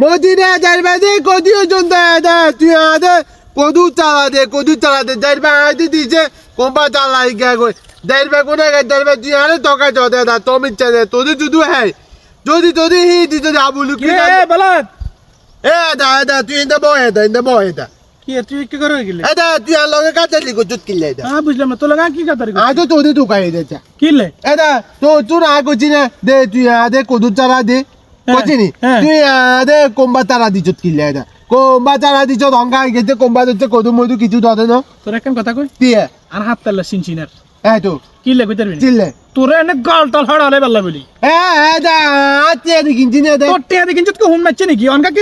Medina যাইবাদে কদিও জন্দা দা তুই আদে কদু চালা দে যাইবা আইতে দিছে কোম্পা চালাই গা কই যাইবা কোনা গা যাইবা তুই আরে টকা জদে দা তুমি চাদে তোদি জুদু হ্যাঁ যদি হি দিতে আবুলু কি এ বলত দা তুই ইন্দা বয় দা কি তুই কি করে গেলি দা তুই আর লগে কাটালি কো জুত কিলে দা বুঝলাম না তো লাগা কি কথা আজ তোদি তো কাই দেছা কিলে দা তো তুই না কইছিনা দে তুই আদে কদু চালা দে কইছিনি তুই আদে কোম্পা চালা দিছত কিলে দা কোম্পা চালা দিছত অঙ্কা গেছে কোম্পা দিচ্ছে কদু মধু কিছু দে না তোর একটা কথা কই দিয়ে আর হাত তালা সিনচিনার তো কিলে কইতে পারবি চিল্লে তোরে এনে গাল টাল হড়ালে বললা বলি দা আতে কিনছি না দে তোর টিয়া দেখি তুই হুম মারছে নাকি অনকা কি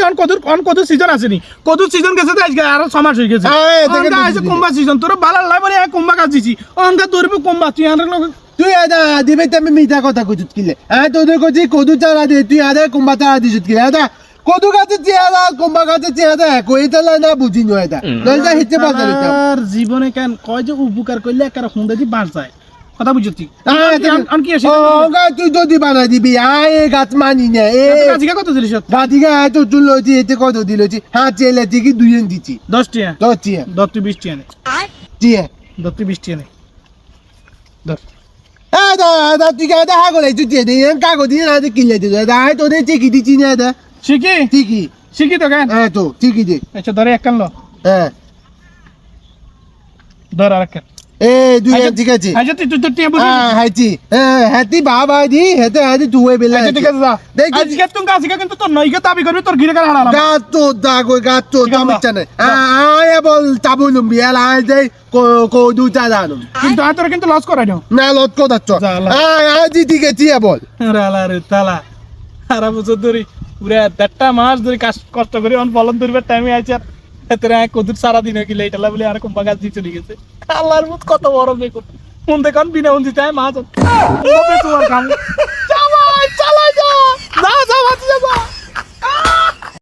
কদুর সিজন আসেনি কদুর সিজন গেছে তো আজকে আর 6 মাস হয়ে গেছে অনকা আছে কুম্বা সিজন তোর বালা লাই বলে কুম্বা কাজ দিছি অনকা তোরবো কুম্বা তুই আর লোক তুই দা দিবে তুমি মিঠা কথা কইছিস কিলে তোদের কইছি কদু চালা দে তুই আদে কোম্পা চালা দিছিস কিলে দা কদু গাছে চেহারা কোম্পা গাছে চেহারা কইতালা না বুঝি নয় দা নয়টা হিতে বাজার এটা আর জীবনে কেন কয় যে উপকার করলে একার হুন্ডা দি বাঁচ যায় কথা বুঝছি আন কি আছে ওগা তুই যদি বানা দিবি গাছ মানি না গাছিকা কত দিলিস গাছিকা তো তুল লইছি এতে কত দিলছি হ্যাঁ চেলে থেকে 2 জন দিছি 10 টিয়া 10 টিয়া 10 তুই 20 টিয়া নে টিয়া 10 তুই 20 টিয়া নে 10 দা তুই গাদা হাগলে তুই দিয়ে দে কাগজ দিয়ে না কিলে দে দা তোদের চিকি দিছি না দা শিখি চিকি শিখি তো কেন তো চিকি দে আচ্ছা ধরে এক কান লো ধর আর এক দুই ঠিক আছে আচ্ছা তুই তো টিয়া বুঝি হাইছি হাতি বাবা দি হেতে হাতি তুই বেলা আচ্ছা ঠিক আছে যা আজকে তুই গাছিকা কিন্তু তোর নইকে দাবি করবি তোর গিরে কার হারালাম গাছ তো দা কই গাছ তো দাম চানে আয় বল চাবুলুম বিয়াল আয় যাই কো দু চা দানো কিন্তু তোর কিন্তু লস করাই দাও না লত কো দাচ্ছ আজ ঠিক আছে বল রালা রে তালা সারা বছর ধরে পুরা 1.5 মাস ধরে কষ্ট করে অন ফলন ধরবার টাইমে আইছে এতরে কদুর সারা দিন কিলে এটা বলে আর কোন বাগাস দিয়ে চলে গেছে আল্লাহর মত কত বড় দেখো মন দেখান বিনা মন দিতে মাছ তোমার কাম